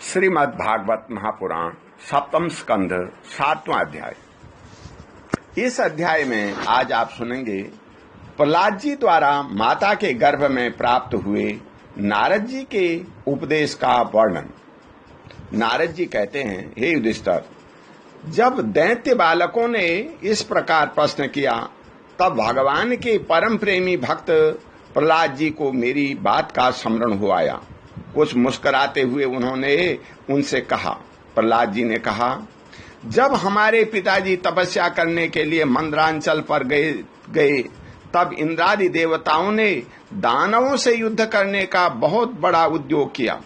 श्रीमद् भागवत महापुराण सप्तम स्कंध 7वां अध्याय। इस अध्याय में आज आप सुनेंगे प्रहलाद जी द्वारा माता के गर्भ में प्राप्त हुए नारद जी के उपदेश का वर्णन। नारद जी कहते हैं, हे युधिष्ठिर, जब दैत्य बालकों ने इस प्रकार प्रश्न किया तब भगवान के परम प्रेमी भक्त प्रहलाद जी को मेरी बात का स्मरण हो आया। कुछ मुस्कुराते हुए उन्होंने उनसे कहा। प्रहलाद जी ने कहा, जब हमारे पिताजी तपस्या करने के लिए मंदरांचल पर गए तब इंद्रादि देवताओं ने दानवों से युद्ध करने का बहुत बड़ा उद्योग किया।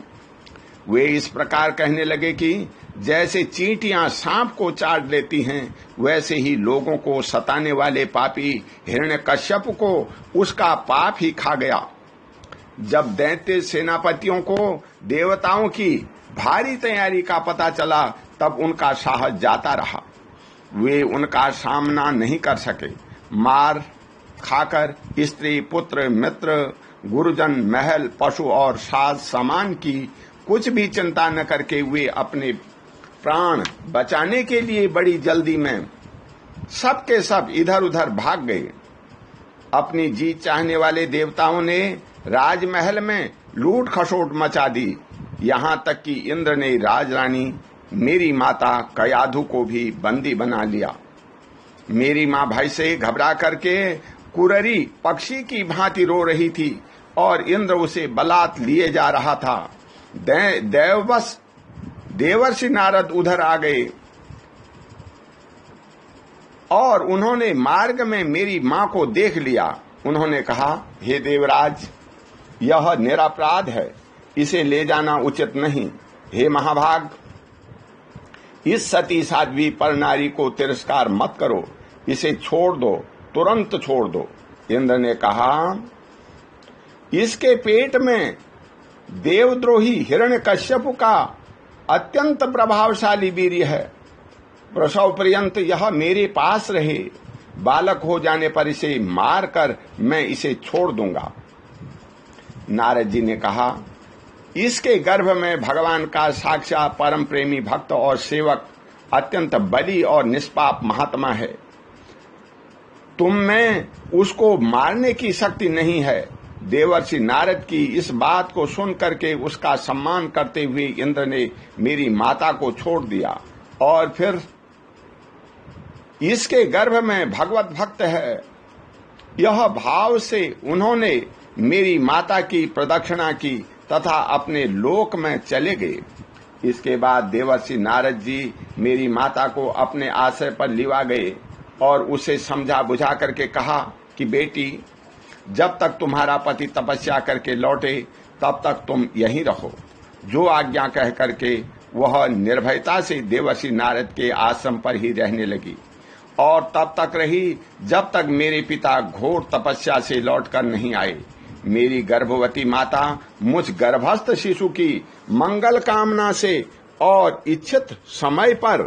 वे इस प्रकार कहने लगे कि जैसे चींटियां सांप को चाट लेती हैं, वैसे ही लोगों को सताने वाले पापी हिरण्यकश्यप को उसका पाप ही खा गया। जब दैत्य सेनापतियों को देवताओं की भारी तैयारी का पता चला तब उनका साहस जाता रहा। वे उनका सामना नहीं कर सके। मार खाकर स्त्री, पुत्र, मित्र, गुरुजन, महल, पशु और साज सामान की कुछ भी चिंता न करके वे अपने प्राण बचाने के लिए बड़ी जल्दी में सब के सब इधर उधर भाग गए। अपनी जीत चाहने वाले देवताओं ने राजमहल में लूट खसोट मचा दी। यहाँ तक कि इंद्र ने राजरानी मेरी माता कयाधु को भी बंदी बना लिया। मेरी माँ भय से घबरा करके कुररी पक्षी की भांति रो रही थी और इंद्र उसे बलात् लिए जा रहा था। देववश देवर्षि नारद उधर आ गए और उन्होंने मार्ग में मेरी माँ को देख लिया। उन्होंने कहा, हे देवराज, यह निरपराध है, इसे ले जाना उचित नहीं। हे महाभाग, इस सती साध्वी पर नारी को तिरस्कार मत करो, इसे छोड़ दो, तुरंत छोड़ दो। इंद्र ने कहा, इसके पेट में देवद्रोही हिरण्यकश्यप का अत्यंत प्रभावशाली वीर्य है। प्रसव पर्यंत यह मेरे पास रहे। बालक हो जाने पर इसे मारकर मैं इसे छोड़ दूंगा। नारद जी ने कहा, इसके गर्भ में भगवान का साक्षात परम प्रेमी भक्त और सेवक अत्यंत बली और निष्पाप महात्मा है। तुम में उसको मारने की शक्ति नहीं है। देवर्षि नारद की इस बात को सुन करके उसका सम्मान करते हुए इंद्र ने मेरी माता को छोड़ दिया और फिर इसके गर्भ में भगवत भक्त है, यह भाव से उन्होंने मेरी माता की प्रदक्षिणा की तथा अपने लोक में चले गए। इसके बाद देवर्षि नारद जी मेरी माता को अपने आश्रय पर लिवा गए और उसे समझा बुझा करके कहा कि बेटी, जब तक तुम्हारा पति तपस्या करके लौटे तब तक तुम यहीं रहो। जो आज्ञा कह करके वह निर्भयता से देवर्षि नारद के आश्रम पर ही रहने लगी और तब तक रही जब तक मेरे पिता घोर तपस्या से लौटकर नहीं आए। मेरी गर्भवती माता मुझ गर्भस्थ शिशु की मंगल कामना से और इच्छित समय पर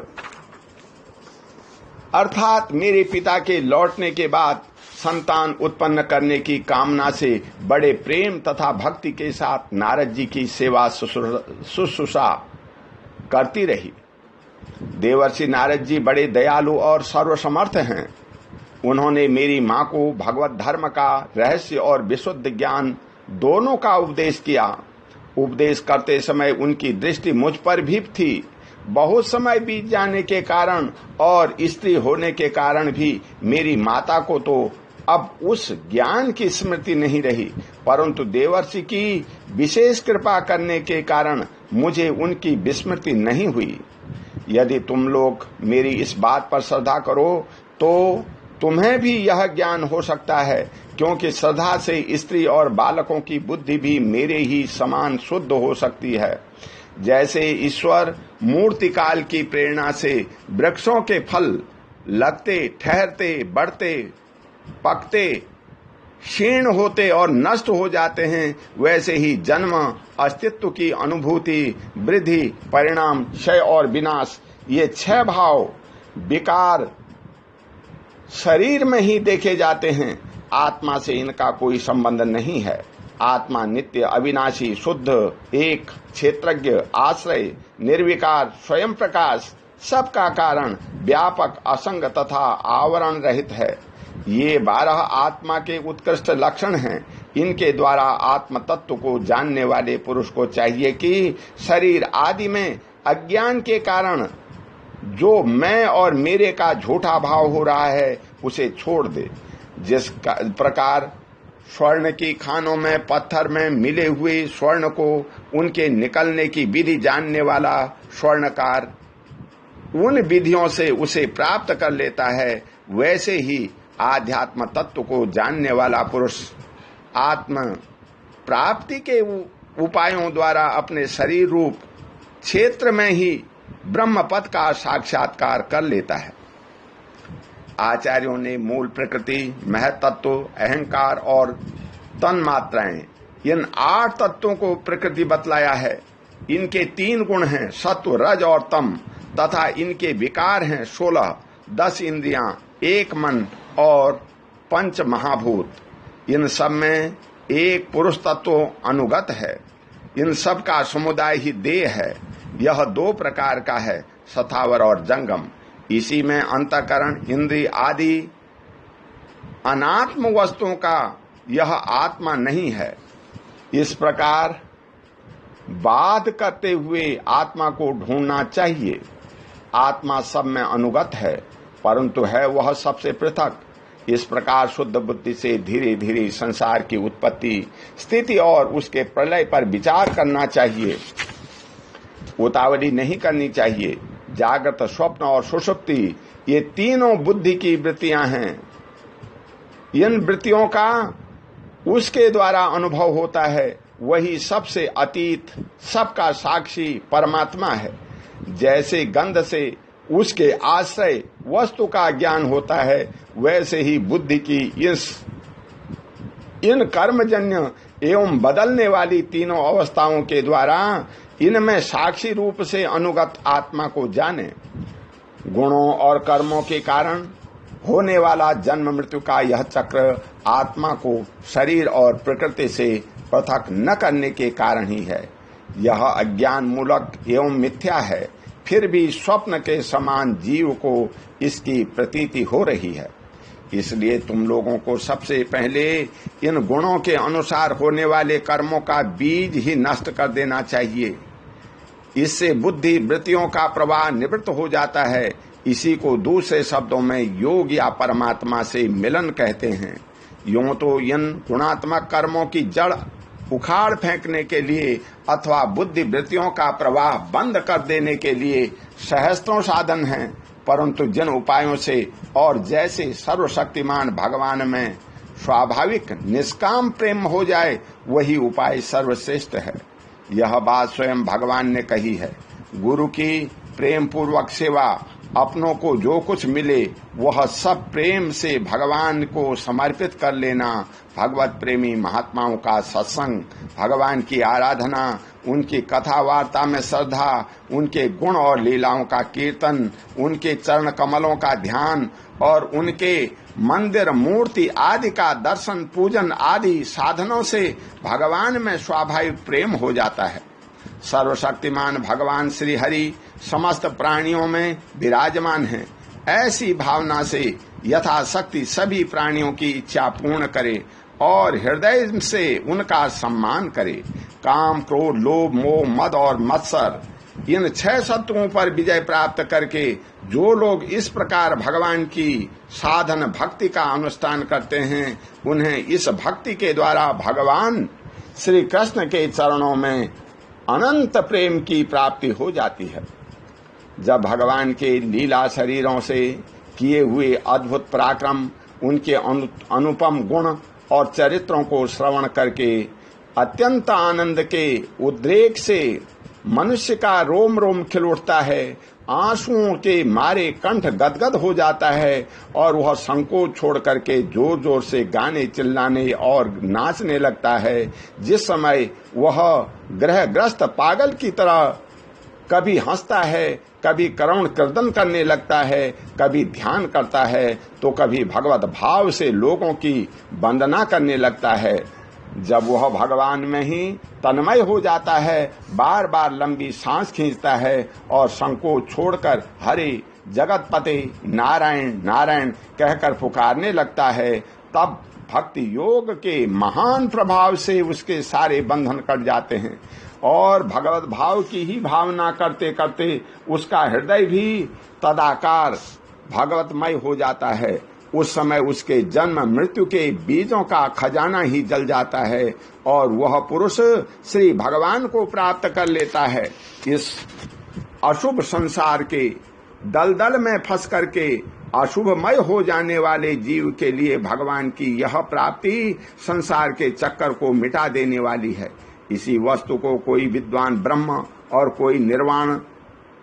अर्थात मेरे पिता के लौटने के बाद संतान उत्पन्न करने की कामना से बड़े प्रेम तथा भक्ति के साथ नारद जी की सेवा शुश्रूषा करती रही। देवर्षि नारद जी बड़े दयालु और सर्वसमर्थ हैं। उन्होंने मेरी माँ को भगवत धर्म का रहस्य और विशुद्ध ज्ञान दोनों का उपदेश किया। उपदेश करते समय उनकी दृष्टि मुझ पर भी थी। बहुत समय बीत जाने के कारण और स्त्री होने के कारण भी मेरी माता को तो अब उस ज्ञान की स्मृति नहीं रही, परंतु देवर्षि की विशेष कृपा करने के कारण मुझे उनकी विस्मृति नहीं हुई। यदि तुम लोग मेरी इस बात पर श्रद्धा करो तो तुम्हें भी यह ज्ञान हो सकता है, क्योंकि श्रद्धा से स्त्री और बालकों की बुद्धि भी मेरे ही समान शुद्ध हो सकती है। जैसे ईश्वर मूर्तिकाल की प्रेरणा से वृक्षों के फल लगते, ठहरते, बढ़ते, पकते, क्षीण होते और नष्ट हो जाते हैं, वैसे ही जन्म, अस्तित्व की अनुभूति, वृद्धि, परिणाम, क्षय और विनाश, ये 6 भाव विकार शरीर में ही देखे जाते हैं। आत्मा से इनका कोई संबंध नहीं है। आत्मा नित्य, अविनाशी, शुद्ध, एक, क्षेत्रज्ञ, आश्रय, निर्विकार, स्वयं प्रकाश, सबका कारण, व्यापक, असंग तथा आवरण रहित है। ये 12 आत्मा के उत्कृष्ट लक्षण हैं। इनके द्वारा आत्म तत्व को जानने वाले पुरुष को चाहिए कि शरीर आदि में अज्ञान के कारण जो मैं और मेरे का झूठा भाव हो रहा है उसे छोड़ दे। जिस प्रकार स्वर्ण की खानों में पत्थर में मिले हुए स्वर्ण को उनके निकलने की विधि जानने वाला स्वर्णकार उन विधियों से उसे प्राप्त कर लेता है, वैसे ही आध्यात्म तत्व को जानने वाला पुरुष आत्म प्राप्ति के उपायों द्वारा अपने शरीर रूप क्षेत्र में ही ब्रह्म पद का साक्षात्कार कर लेता है। आचार्यों ने मूल प्रकृति, महत्त्व, अहंकार और तन्मात्राएं, इन 8 तत्वों को प्रकृति बतलाया है। इनके 3 गुण हैं, सत्व, रज और तम, तथा इनके विकार हैं 16, 10 इंद्रियां, 1 मन और 5 महाभूत। इन सब में एक पुरुष तत्व अनुगत है। इन सब का समुदाय ही देह है। यह 2 प्रकार का है, स्थावर और जंगम। इसी में अंतःकरण, इंद्रिय आदि अनात्म वस्तुओं का यह आत्मा नहीं है। इस प्रकार बाध करते हुए आत्मा को ढूंढना चाहिए। आत्मा सब में अनुगत है, परंतु है वह सबसे पृथक। इस प्रकार शुद्ध बुद्धि से धीरे धीरे संसार की उत्पत्ति, स्थिति और उसके प्रलय पर विचार करना चाहिए। उतावली नहीं करनी चाहिए। जागृत, स्वप्न और सुषुप्ति ये तीनों बुद्धि की वृत्तियां हैं। इन वृत्तियों का उसके द्वारा अनुभव होता है। वही सबसे अतीत, सबका साक्षी परमात्मा है। जैसे गंध से उसके आश्रय वस्तु का ज्ञान होता है, वैसे ही बुद्धि की इन कर्मजन्य एवं बदलने वाली तीनों अवस्थाओं के द्वारा इनमें साक्षी रूप से अनुगत आत्मा को जाने। गुणों और कर्मों के कारण होने वाला जन्म मृत्यु का यह चक्र आत्मा को शरीर और प्रकृति से पृथक न करने के कारण ही है। यह अज्ञान मूलक एवं मिथ्या है, फिर भी स्वप्न के समान जीव को इसकी प्रतीति हो रही है। इसलिए तुम लोगों को सबसे पहले इन गुणों के अनुसार होने वाले कर्मों का बीज ही नष्ट कर देना चाहिए। इससे बुद्धि वृत्तियों का प्रवाह निवृत्त हो जाता है। इसी को दूसरे शब्दों में योग या परमात्मा से मिलन कहते हैं। यूं तो इन गुणात्मक कर्मों की जड़ उखाड़ फेंकने के लिए अथवा बुद्धि वृत्तियों का प्रवाह बंद कर देने के लिए सहस्त्रों साधन हैं, परंतु जिन उपायों से और जैसे सर्वशक्तिमान भगवान में स्वाभाविक निष्काम प्रेम हो जाए, वही उपाय सर्वश्रेष्ठ है। यह बात स्वयं भगवान ने कही है। गुरु की प्रेम पूर्वक सेवा, अपनों को जो कुछ मिले वह सब प्रेम से भगवान को समर्पित कर लेना, भगवत प्रेमी महात्माओं का सत्संग, भगवान की आराधना, उनकी कथा वार्ता में श्रद्धा, उनके गुण और लीलाओं का कीर्तन, उनके चरण कमलों का ध्यान और उनके मंदिर, मूर्ति आदि का दर्शन, पूजन आदि साधनों से भगवान में स्वाभाविक प्रेम हो जाता है। सर्वशक्तिमान भगवान श्री हरि समस्त प्राणियों में विराजमान हैं। ऐसी भावना से यथाशक्ति सभी प्राणियों की इच्छा पूर्ण करे और हृदय से उनका सम्मान करे। काम, क्रोध, लोभ, मोह, मद और मत्सर, इन 6 शत्रुओं पर विजय प्राप्त करके जो लोग इस प्रकार भगवान की साधन भक्ति का अनुष्ठान करते हैं, उन्हें इस भक्ति के द्वारा भगवान श्री कृष्ण के चरणों में अनंत प्रेम की प्राप्ति हो जाती है। जब भगवान के लीला शरीरों से किए हुए अद्भुत पराक्रम, उनके अनुपम गुण और चरित्रों को श्रवण करके अत्यंत आनंद के उद्रेक से मनुष्य का रोम रोम खिल उठता है, आंसुओं के मारे कंठ गदगद हो जाता है और वह संकोच छोड़ करके जोर जोर से गाने, चिल्लाने और नाचने लगता है। जिस समय वह ग्रहग्रस्त पागल की तरह कभी हंसता है, कभी करुण कीर्तन करने लगता है, कभी ध्यान करता है, तो कभी भगवत भाव से लोगों की वंदना करने लगता है। जब वह भगवान में ही तन्मय हो जाता है, बार बार लंबी सांस खींचता है और संकोच छोड़कर हरे जगतपते नारायण नारायण कहकर पुकारने लगता है, तब भक्ति योग के महान प्रभाव से उसके सारे बंधन कट जाते हैं और भगवत भाव की ही भावना करते करते उसका हृदय भी तदाकार भगवतमय हो जाता है। उस समय उसके जन्म मृत्यु के बीजों का खजाना ही जल जाता है और वह पुरुष श्री भगवान को प्राप्त कर लेता है। इस अशुभ संसार के दलदल में फंस करके अशुभमय हो जाने वाले जीव के लिए भगवान की यह प्राप्ति संसार के चक्कर को मिटा देने वाली है। इसी वस्तु को कोई विद्वान ब्रह्म और कोई निर्वाण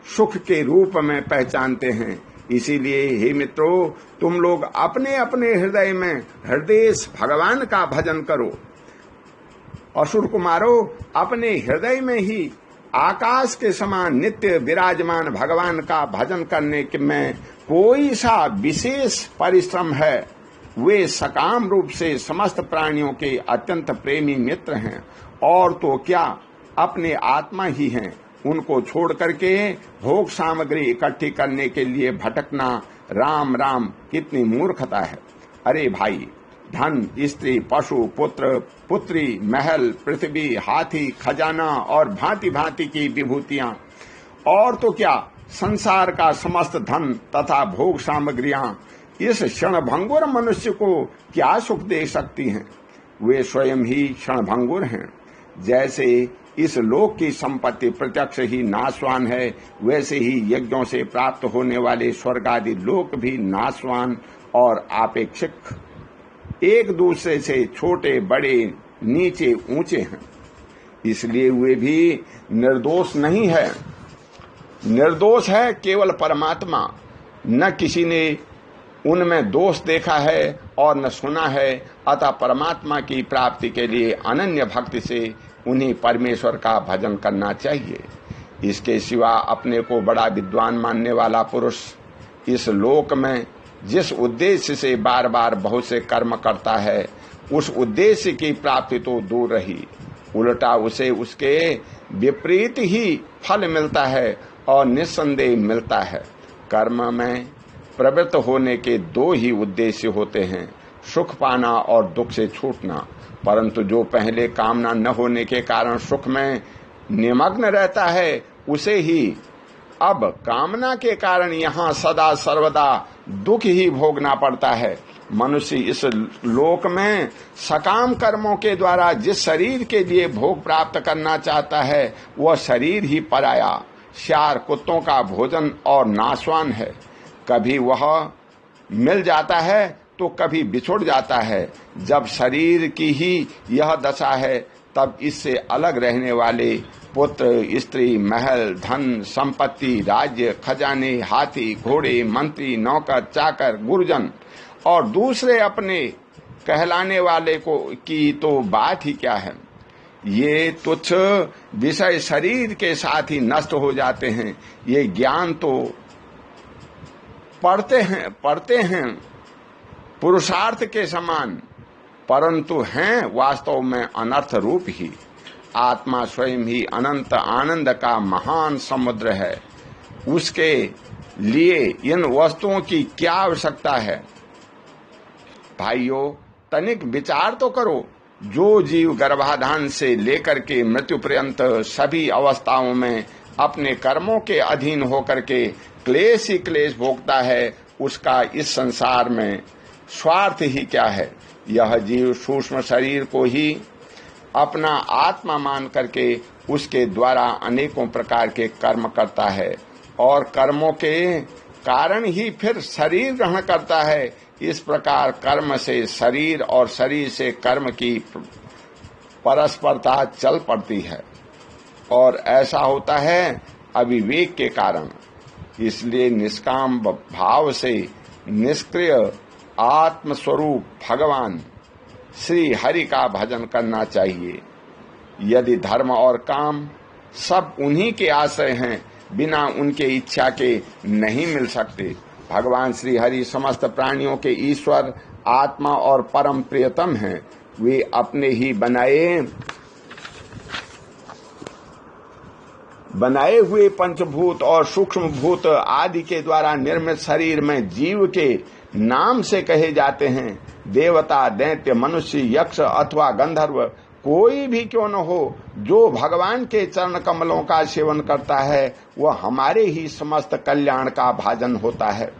सुख के रूप में पहचानते हैं। इसीलिए हे मित्रों, तुम लोग अपने अपने हृदय में हृदय भगवान का भजन करो। असुर कुमारों, अपने हृदय में ही आकाश के समान नित्य विराजमान भगवान का भजन करने में कोई सा विशेष परिश्रम है। वे सकाम रूप से समस्त प्राणियों के अत्यंत प्रेमी मित्र हैं और तो क्या अपने आत्मा ही हैं। उनको छोड़ करके भोग सामग्री इकट्ठी करने के लिए भटकना राम राम कितनी मूर्खता है। अरे भाई, धन, स्त्री, पशु, पुत्र, पुत्री, महल, पृथ्वी, हाथी, खजाना और भांति भांति की विभूतियां और तो क्या संसार का समस्त धन तथा भोग सामग्रियां इस क्षणभंगुर मनुष्य को क्या सुख दे सकती हैं। वे स्वयं ही क्षणभंगुर हैं। जैसे इस लोक की संपत्ति प्रत्यक्ष ही नाशवान है, वैसे ही यज्ञों से प्राप्त होने वाले स्वर्ग आदि लोक भी नाशवान और आपेक्षिक एक दूसरे से छोटे बड़े नीचे ऊंचे हैं। इसलिए वे भी निर्दोष नहीं है। निर्दोष है केवल परमात्मा। न किसी ने उनमें दोष देखा है और न सुना है। अतः परमात्मा की प्राप्ति के लिए अनन्य भक्ति से उन्हें परमेश्वर का भजन करना चाहिए। इसके सिवा अपने को बड़ा विद्वान मानने वाला पुरुष इस लोक में जिस उद्देश्य से बार बार बहुत से कर्म करता है, उस उद्देश्य की प्राप्ति तो दूर रही, उल्टा उसे उसके विपरीत ही फल मिलता है और निस्संदेह मिलता है। कर्म में प्रवृत्त होने के दो ही उद्देश्य होते हैं, सुख पाना और दुख से छूटना। परंतु जो पहले कामना न होने के कारण सुख में निमग्न रहता है, उसे ही अब कामना के कारण यहाँ सदा सर्वदा दुख ही भोगना पड़ता है। मनुष्य इस लोक में सकाम कर्मों के द्वारा जिस शरीर के लिए भोग प्राप्त करना चाहता है, वह शरीर ही पराया श्यार कुत्तों का भोजन और नाशवान है। कभी वह मिल जाता है तो कभी बिछुड़ जाता है। जब शरीर की ही यह दशा है, तब इससे अलग रहने वाले पुत्र, स्त्री, महल, धन, संपत्ति, राज्य, खजाने, हाथी, घोड़े, मंत्री, नौकर, चाकर, गुरुजन और दूसरे अपने कहलाने वाले को की तो बात ही क्या है। ये तुच्छ विषय शरीर के साथ ही नष्ट हो जाते हैं। ये ज्ञान तो पढ़ते हैं पुरुषार्थ के समान, परंतु हैं वास्तव में अनर्थ रूप ही। आत्मा स्वयं ही अनंत आनंद का महान समुद्र है। उसके लिए इन वस्तुओं की क्या आवश्यकता है। भाइयों, तनिक विचार तो करो। जो जीव गर्भाधान से लेकर के मृत्यु पर्यंत सभी अवस्थाओं में अपने कर्मों के अधीन होकर के क्लेश ही क्लेश भोगता है, उसका इस संसार में स्वार्थ ही क्या है। यह जीव सूक्ष्म शरीर को ही अपना आत्मा मान करके उसके द्वारा अनेकों प्रकार के कर्म करता है और कर्मों के कारण ही फिर शरीर ग्रहण करता है। इस प्रकार कर्म से शरीर और शरीर से कर्म की परस्परता चल पड़ती है और ऐसा होता है अविवेक के कारण। इसलिए निष्काम भाव से निष्क्रिय आत्म स्वरूप भगवान श्री हरि का भजन करना चाहिए। यदि धर्म और काम सब उन्हीं के आश्रय हैं, बिना उनके इच्छा के नहीं मिल सकते। भगवान श्री हरि समस्त प्राणियों के ईश्वर, आत्मा और परम प्रियतम हैं। वे अपने ही बनाए हुए पंचभूत और सूक्ष्म भूत आदि के द्वारा निर्मित शरीर में जीव के नाम से कहे जाते हैं। देवता, दैत्य, मनुष्य, यक्ष अथवा गंधर्व कोई भी क्यों न हो, जो भगवान के चरण कमलों का सेवन करता है वह हमारे ही समस्त कल्याण का भाजन होता है।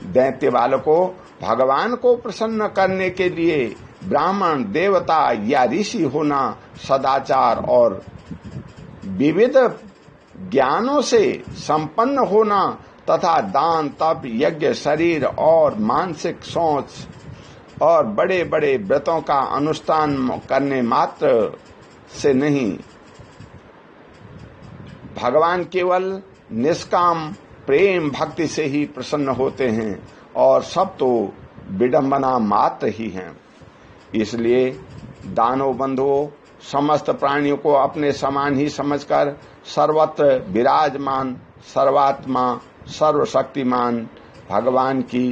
दैत्य बालकों, भगवान को प्रसन्न करने के लिए ब्राह्मण, देवता या ऋषि होना, सदाचार और विविध ज्ञानों से संपन्न होना तथा दान, तप, यज्ञ, शरीर और मानसिक सोच और बड़े बड़े व्रतों का अनुष्ठान करने मात्र से नहीं, भगवान केवल निष्काम प्रेम भक्ति से ही प्रसन्न होते हैं और सब तो विडंबना मात्र ही हैं। इसलिए दानव बंधुओं, समस्त प्राणियों को अपने समान ही समझकर सर्वत्र विराजमान सर्वात्मा सर्वशक्तिमान भगवान की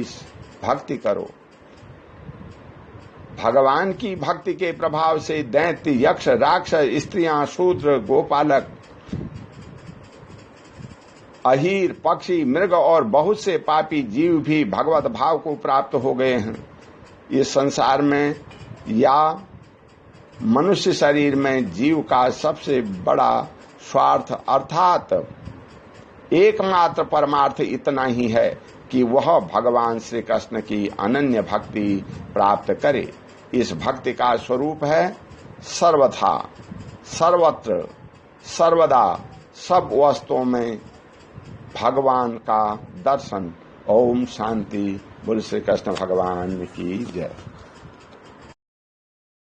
भक्ति करो। भगवान की भक्ति के प्रभाव से दैत्य, यक्ष, राक्षस, स्त्रियां, शूद्र, गोपालक, अहीर, पक्षी, मृग और बहुत से पापी जीव भी भगवत भाव को प्राप्त हो गए हैं। इस संसार में या मनुष्य शरीर में जीव का सबसे बड़ा स्वार्थ अर्थात एकमात्र परमार्थ इतना ही है कि वह भगवान श्री कृष्ण की अनन्य भक्ति प्राप्त करे। इस भक्ति का स्वरूप है सर्वथा, सर्वत्र, सर्वदा, सब वस्तुओं में भगवान का दर्शन। ओम शांति। बोल श्री कृष्ण भगवान की जय।